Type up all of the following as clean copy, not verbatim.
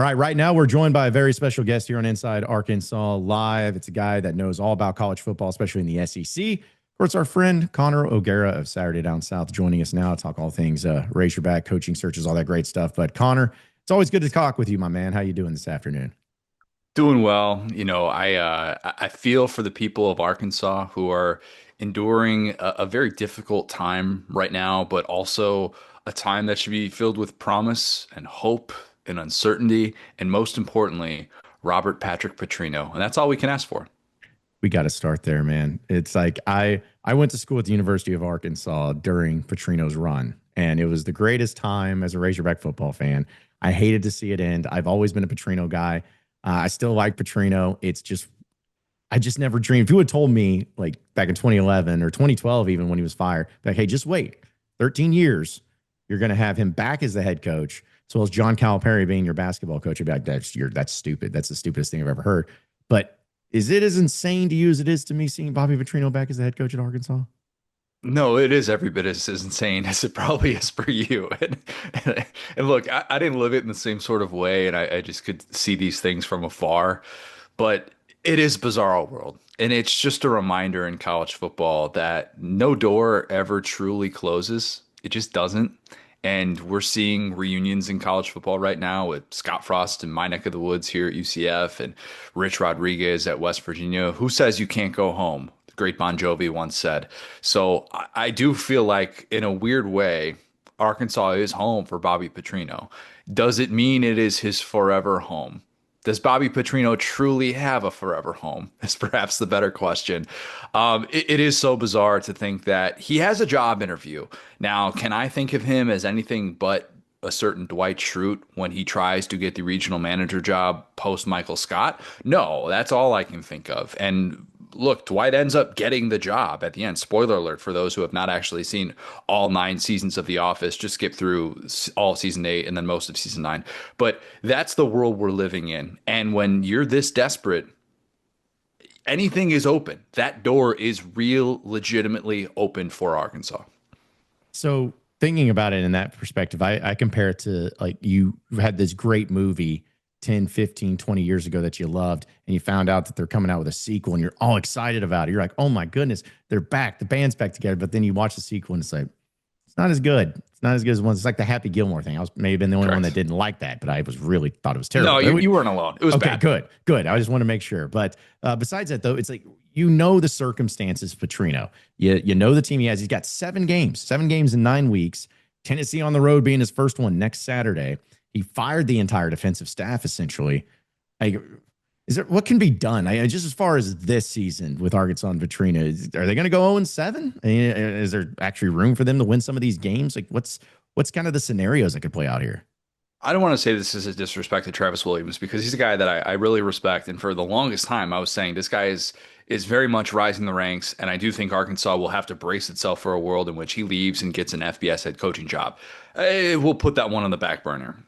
All right, right now we're joined by a very special guest here on Inside Arkansas Live. It's a guy that knows all about college football, especially in the SEC. Of course, our friend Connor OGara of Saturday Down South joining us now to talk all things Razorback, coaching searches, all that great stuff. But Connor, it's always good to talk with you, my man. How you doing this afternoon? Doing well. I feel for the people of Arkansas who are enduring a very difficult time right now, but also a time that should be filled with promise and hope and uncertainty, and most importantly, Robert Patrick Petrino. And that's all we can ask for. We got to start there, man. It's like I went to school at the University of Arkansas during Petrino's run, and it was the greatest time as a Razorback football fan. I hated to see it end. I've always been a Petrino guy. I still like Petrino. It's just I just never dreamed. If you had told me like back in 2011 or 2012, even when he was fired, like, hey, just wait, 13 years, you're going to have him back as the head coach, as well as John Calipari being your basketball coach. You'd be like, that's stupid. That's the stupidest thing I've ever heard. But is it as insane to you as it is to me seeing Bobby Petrino back as the head coach at Arkansas? No, it is every bit as insane as it probably is for you. And look, I didn't live it in the same sort of way, and I just could see these things from afar. But it is bizarre world. And it's just a reminder in college football that no door ever truly closes. It just doesn't. And we're seeing reunions in college football right now with Scott Frost in my neck of the woods here at UCF and Rich Rodriguez at West Virginia. Who says you can't go home? The great Bon Jovi once said. So I do feel like, in a weird way, Arkansas is home for Bobby Petrino. Does it mean it is his forever home? Does Bobby Petrino truly have a forever home? Is perhaps the better question. It is so bizarre to think that he has a job interview. Now, can I think of him as anything but a certain Dwight Schrute when he tries to get the regional manager job post Michael Scott? No, that's all I can think of. And look, Dwight ends up getting the job at the end. Spoiler alert for those who have not actually seen all 9 seasons of The Office. Just skip through all season 8 and then most of season 9. But that's the world we're living in. And when you're this desperate, anything is open. That door is real, legitimately open for Arkansas. So thinking about it in that perspective, I compare it to like you had this great movie 10, 15, 20 years ago that you loved, and you found out that they're coming out with a sequel and you're all excited about it. You're like, oh my goodness, they're back. The band's back together. But then you watch the sequel and it's like, it's not as good. It's not as good as one. It's like the Happy Gilmore thing. I was maybe been the only one that Correct. didn't like that, but I was really thought it was terrible. No, you weren't alone. It was Okay, bad. good, good. I just want to make sure. But besides that, though, it's like you know the circumstances. Petrino, you know the team he has. He's got 7 games in 9 weeks. Tennessee on the road being his first one next Saturday. He fired the entire defensive staff essentially. Like, is there what can be done? Just as far as this season with Arkansas and Petrino, are they going to go 0-7? Is there actually room for them to win some of these games? Like, what's kind of the scenarios that could play out here? I don't want to say this is a disrespect to Travis Williams because he's a guy that I really respect. And for the longest time, I was saying this guy is very much rising the ranks. And I do think Arkansas will have to brace itself for a world in which he leaves and gets an FBS head coaching job. We'll put that one on the back burner.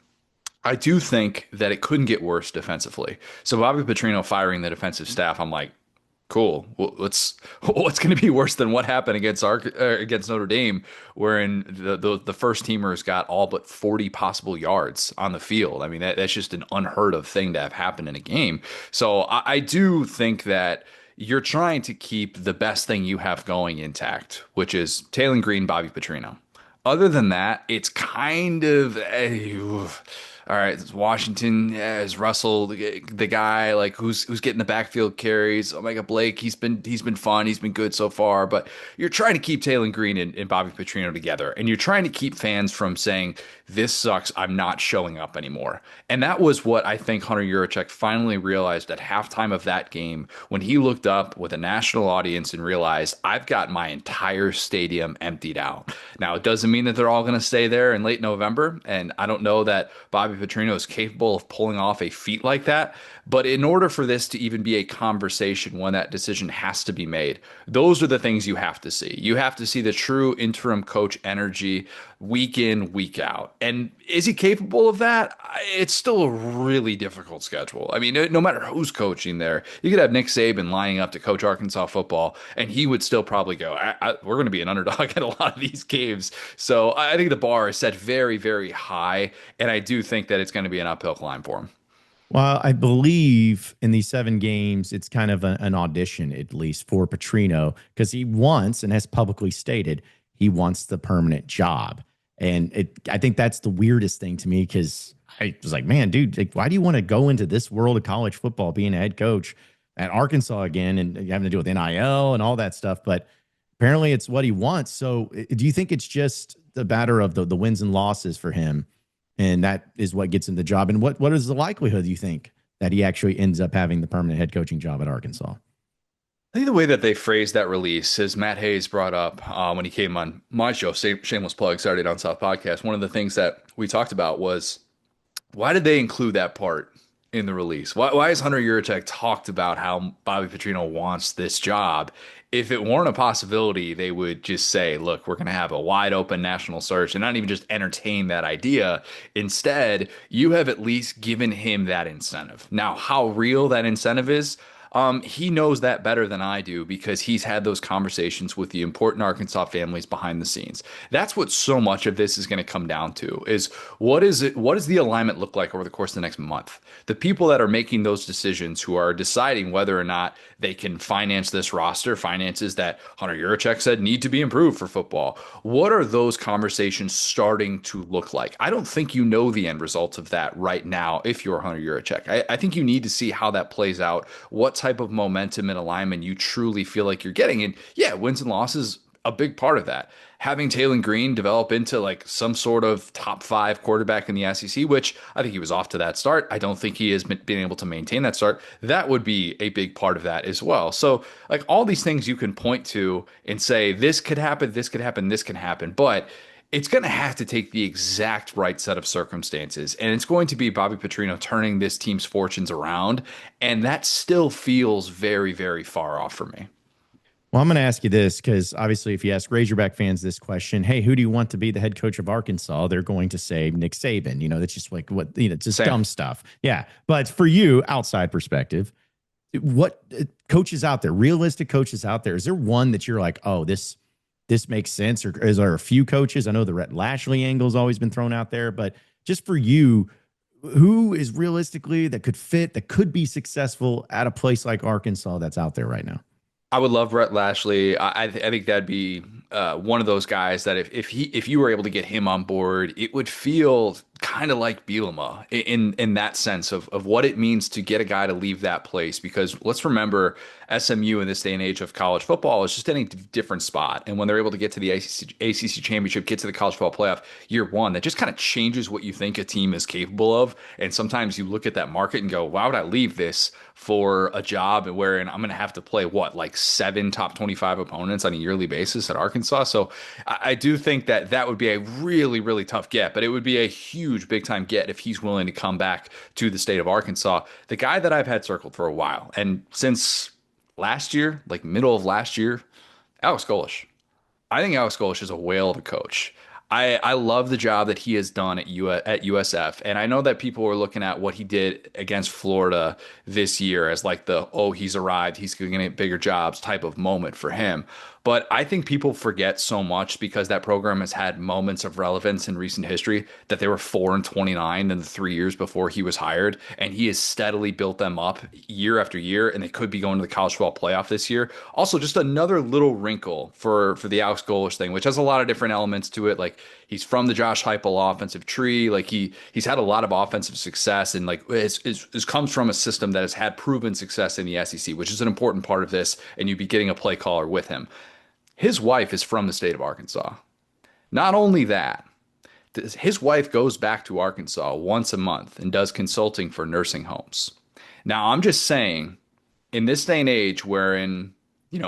I do think that it couldn't get worse defensively. So Bobby Petrino firing the defensive staff, I'm like, cool. What's going to be worse than what happened against Notre Dame, wherein the first teamers got all but 40 possible yards on the field. I mean, that's just an unheard of thing to have happened in a game. So I do think that you're trying to keep the best thing you have going intact, which is Taylor Green, Bobby Petrino. Other than that, it's kind of all right. It's Washington, yeah, is Russell the guy like who's getting the backfield carries? Omega Blake, he's been fun, he's been good so far, but you're trying to keep Taylor Green and Bobby Petrino together, and you're trying to keep fans from saying this sucks, I'm not showing up anymore. And that was what I think Hunter Yurachek finally realized at halftime of that game when he looked up with a national audience and realized I've got my entire stadium emptied out. Now, it doesn't mean that they're all going to stay there in late November, and I don't know that Bobby Petrino is capable of pulling off a feat like that. But in order for this to even be a conversation when that decision has to be made, those are the things you have to see. You have to see the true interim coach energy week in, week out. And is he capable of that? It's still a really difficult schedule. I mean, no matter who's coaching there, you could have Nick Saban lining up to coach Arkansas football, and he would still probably go, we're going to be an underdog at a lot of these games. So I think the bar is set very, very high, and I do think that it's going to be an uphill climb for him. Well, I believe in these 7 games, it's kind of an audition, at least for Petrino, because he wants and has publicly stated he wants the permanent job. And I think that's the weirdest thing to me because I was like, man, dude, like, why do you want to go into this world of college football being a head coach at Arkansas again and having to deal with NIL and all that stuff? But apparently it's what he wants. So do you think it's just the matter of the wins and losses for him? And that is what gets him the job. And what is the likelihood, you think, that he actually ends up having the permanent head coaching job at Arkansas? I think the way that they phrased that release, as Matt Hayes brought up when he came on my show, shameless plug, Saturday Down South podcast, one of the things that we talked about was why did they include that part in the release? Why is Hunter Yurachek talked about how Bobby Petrino wants this job? If it weren't a possibility, they would just say, look, we're going to have a wide open national search and not even just entertain that idea. Instead, you have at least given him that incentive. Now, how real that incentive is, he knows that better than I do because he's had those conversations with the important Arkansas families behind the scenes. That's what so much of this is going to come down to is what is it? What does the alignment look like over the course of the next month? The people that are making those decisions, who are deciding whether or not they can finance this roster, finances that Hunter Yurachek said need to be improved for football. What are those conversations starting to look like? I don't think you know the end results of that right now if you're Hunter Yurachek. I think you need to see how that plays out, what type of momentum and alignment you truly feel like you're getting. And yeah, wins and losses, a big part of that. Having Taylor Green develop into like some sort of top 5 quarterback in the SEC, which I think he was off to that start. I don't think he has been able to maintain that start. That would be a big part of that as well. So, like all these things you can point to and say, this could happen, this could happen, this can happen. But it's going to have to take the exact right set of circumstances. And it's going to be Bobby Petrino turning this team's fortunes around. And that still feels very, very far off for me. Well, I'm going to ask you this because obviously, if you ask Razorback fans this question, hey, who do you want to be the head coach of Arkansas? They're going to say Nick Saban. That's just like just Same. dumb stuff. Yeah. But for you, outside perspective, what coaches out there, realistic coaches out there, is there one that you're like, oh, this makes sense? Or is there a few coaches? I know the Rhett Lashley angle has always been thrown out there, but just for you, who is realistically that could fit, that could be successful at a place like Arkansas that's out there right now? I would love Rhett Lashley. I think that'd be one of those guys that if you were able to get him on board, it would feel kind of like Bielema in that sense of what it means to get a guy to leave that place. Because let's remember, SMU in this day and age of college football is just in a different spot. And when they're able to get to the ACC championship, get to the college football playoff year one, that just kind of changes what you think a team is capable of. And sometimes you look at that market and go, why would I leave this for a job wherein I'm going to have to play like 7 top 25 opponents on a yearly basis at Arkansas? So I do think that would be a really, really tough get, but it would be a huge big time get if he's willing to come back to the state of Arkansas. The guy that I've had circled for a while, and since last year, like middle of last year, Alex Golesh. I think Alex Golesh is a whale of a coach. I love the job that he has done at USF. And I know that people were looking at what he did against Florida this year as like he's arrived, he's going to get bigger jobs type of moment for him. But I think people forget so much because that program has had moments of relevance in recent history that they were 4-29 in the 3 years before he was hired. And he has steadily built them up year after year. And they could be going to the college football playoff this year. Also, just another little wrinkle for the Alex Golesh thing, which has a lot of different elements to it. Like he's from the Josh Heupel offensive tree. Like he's had a lot of offensive success and like it comes from a system that has had proven success in the SEC, which is an important part of this. And you'd be getting a play caller with him. His wife is from the state of Arkansas. Not only that, his wife goes back to Arkansas once a month and does consulting for nursing homes. Now, I'm just saying, in this day and age wherein,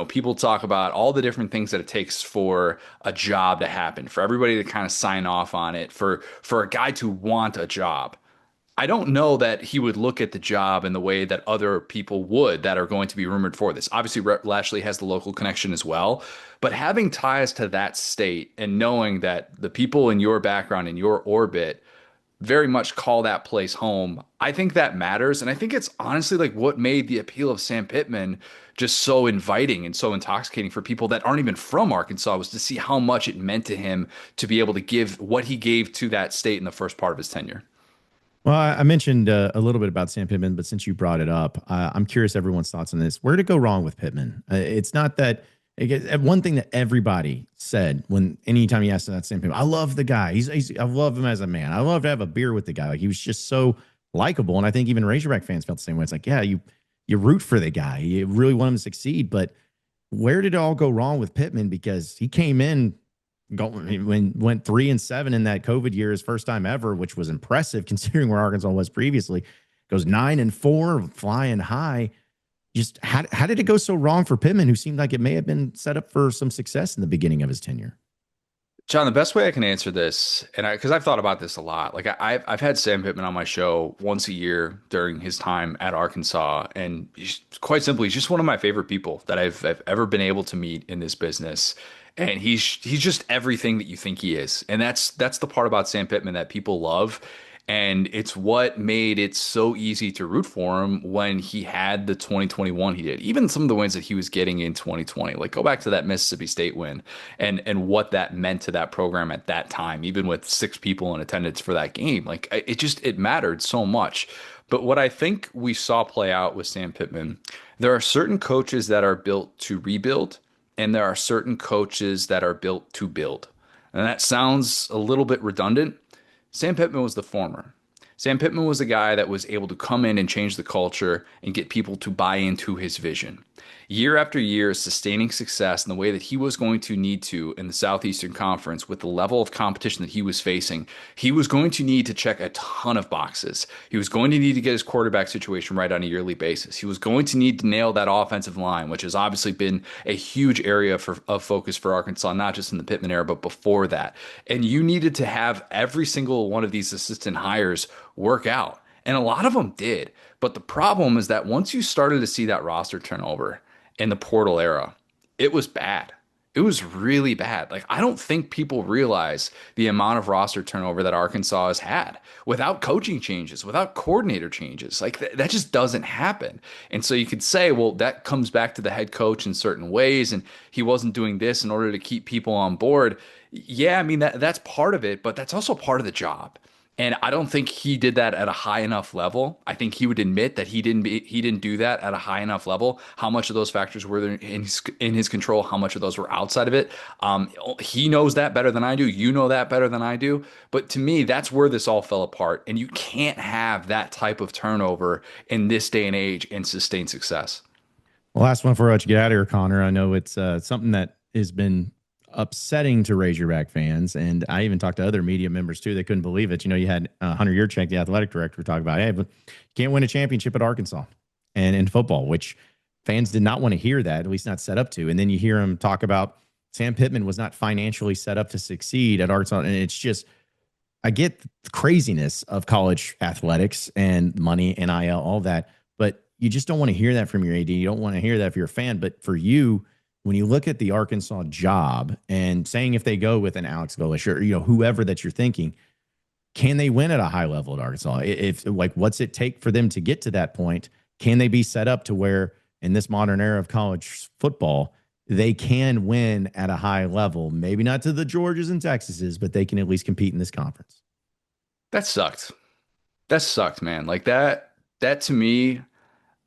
people talk about all the different things that it takes for a job to happen, for everybody to kind of sign off on it, for a guy to want a job. I don't know that he would look at the job in the way that other people would that are going to be rumored for this. Obviously, Rhett Lashley has the local connection as well, but having ties to that state and knowing that the people in your background, in your orbit, very much call that place home, I think that matters. And I think it's honestly like what made the appeal of Sam Pittman just so inviting and so intoxicating for people that aren't even from Arkansas was to see how much it meant to him to be able to give what he gave to that state in the first part of his tenure. Well, I mentioned a little bit about Sam Pittman, but since you brought it up, I'm curious everyone's thoughts on this. Where did it go wrong with Pittman? It's not that one thing that everybody said when anytime you asked about Sam Pittman, I love the guy. I love him as a man. I love to have a beer with the guy. Like he was just so likable, and I think even Razorback fans felt the same way. It's like, yeah, you root for the guy. You really want him to succeed, but where did it all go wrong with Pittman? Because he came in went 3-7 in that COVID year, his first time ever, which was impressive considering where Arkansas was previously. Goes 9-4, flying high. Just how did it go so wrong for Pittman, who seemed like it may have been set up for some success in the beginning of his tenure? John, the best way I can answer this, and because I've thought about this a lot, like I've had Sam Pittman on my show once a year during his time at Arkansas, and quite simply, he's just one of my favorite people that I've ever been able to meet in this business, and he's just everything that you think he is, and that's the part about Sam Pittman that people love. And it's what made it so easy to root for him when he had the 2021 he did. Even some of the wins that he was getting in 2020. Like go back to that Mississippi State win and what that meant to that program at that time, even with 6 people in attendance for that game. Like it mattered so much. But what I think we saw play out with Sam Pittman, there are certain coaches that are built to rebuild, and there are certain coaches that are built to build. And that sounds a little bit redundant. Sam Pittman was the former. Sam Pittman was the guy that was able to come in and change the culture and get people to buy into his vision. Year after year, sustaining success in the way that he was going to need to in the Southeastern Conference with the level of competition that he was facing, he was going to need to check a ton of boxes. He was going to need to get his quarterback situation right on a yearly basis. He was going to need to nail that offensive line, which has obviously been a huge area of focus for Arkansas, not just in the Pittman era, but before that. And you needed to have every single one of these assistant hires work out. And a lot of them did. But the problem is that once you started to see that roster turnover in the portal era, it was bad. It was really bad. Like, I don't think people realize the amount of roster turnover that Arkansas has had without coaching changes, without coordinator changes. Like, that just doesn't happen. And so you could say, well, that comes back to the head coach in certain ways, and he wasn't doing this in order to keep people on board. Yeah, I mean, that's part of it, but that's also part of the job. And I don't think he did that at a high enough level. I think he would admit that he didn't do that at a high enough level. How much of those factors were in his control? How much of those were outside of it? He knows that better than I do. You know that better than I do. But to me, that's where this all fell apart. And you can't have that type of turnover in this day and age and sustain success. Well, last one for us to get out of here, Connor. I know it's something that has been upsetting to Razorback fans, and I even talked to other media members too. They couldn't believe it. You know, you had Hunter Yurchek, the athletic director, talk about, hey, but you can't win a championship at Arkansas and in football, which fans did not want to hear that, at least not set up to. And then you hear him talk about Sam Pittman was not financially set up to succeed at Arkansas, and it's just, I get the craziness of college athletics and money, NIL, all that, but you just don't want to hear that from your AD. You don't want to hear that if you're a fan. But for you, when you look at the Arkansas job and saying if they go with an Alex Golish or whoever that you're thinking, can they win at a high level at Arkansas? If like, what's it take for them to get to that point? Can they be set up to where in this modern era of college football, they can win at a high level? Maybe not to the Georgias and Texases, but they can at least compete in this conference. That sucked. That sucked, man. Like that to me,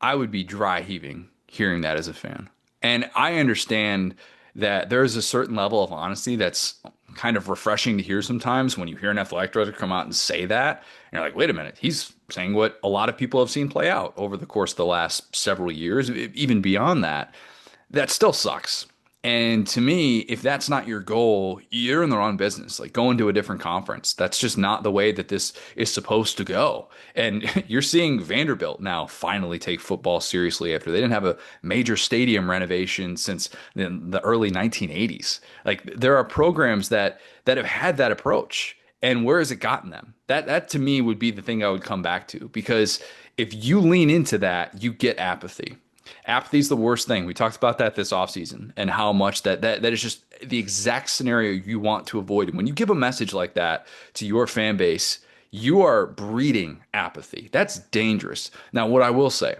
I would be dry heaving hearing that as a fan. And I understand that there's a certain level of honesty that's kind of refreshing to hear sometimes when you hear an athletic director come out and say that. And you're like, wait a minute, he's saying what a lot of people have seen play out over the course of the last several years, even beyond that. That still sucks. And to me, if that's not your goal, you're in the wrong business. Like going to a different conference. That's just not the way that this is supposed to go. And you're seeing Vanderbilt now finally take football seriously after they didn't have a major stadium renovation since the early 1980s. Like there are programs that have had that approach. And where has it gotten them? That to me would be the thing I would come back to, because if you lean into that, you get apathy. Apathy is the worst thing. We talked about that this offseason and how much that is just the exact scenario you want to avoid. And when you give a message like that to your fan base, you are breeding apathy. That's dangerous. Now, what I will say,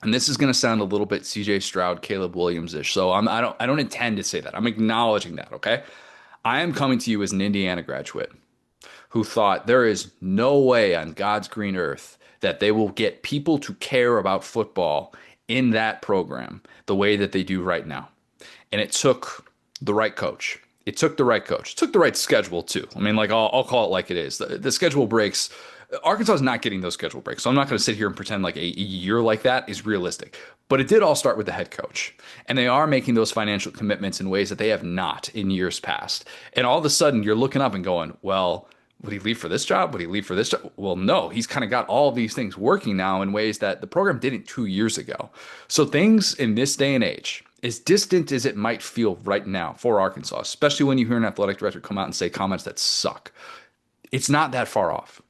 and this is going to sound a little bit CJ Stroud, Caleb Williams-ish, so I don't intend to say that. I'm acknowledging that, okay? I am coming to you as an Indiana graduate who thought there is no way on God's green earth that they will get people to care about football in that program the way that they do right now. And it took the right coach. It took the right coach. It took the right schedule too. I mean, like I'll call it like it is. The schedule breaks. Arkansas is not getting those schedule breaks. So I'm not going to sit here and pretend like a year like that is realistic. But it did all start with the head coach. And they are making those financial commitments in ways that they have not in years past. And all of a sudden you're looking up and going, well, would he leave for this job? Would he leave for this job? Well, no, he's kind of got all of these things working now in ways that the program didn't 2 years ago. So things in this day and age, as distant as it might feel right now for Arkansas, especially when you hear an athletic director come out and say comments that suck, it's not that far off.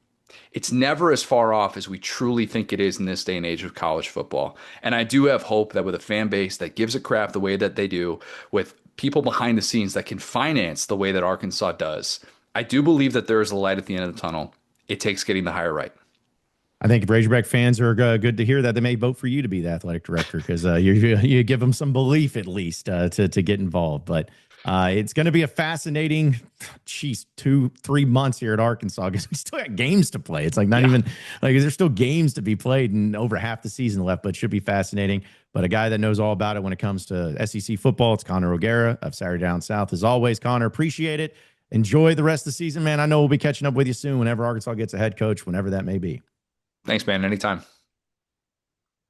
It's never as far off as we truly think it is in this day and age of college football. And I do have hope that with a fan base that gives a crap the way that they do, with people behind the scenes that can finance the way that Arkansas does, I do believe that there is a light at the end of the tunnel. It takes getting the hire right. I think Razorback fans are good to hear that they may vote for you to be the athletic director because you give them some belief at least to get involved. But it's going to be a fascinating, 2-3 months here at Arkansas because we still got games to play. It's like not even like there's still games to be played and over half the season left, but it should be fascinating. But a guy that knows all about it when it comes to SEC football, it's Connor OGara of Saturday Down South. As always, Connor, appreciate it. Enjoy the rest of the season, man. I know we'll be catching up with you soon whenever Arkansas gets a head coach, whenever that may be. Thanks, man. Anytime.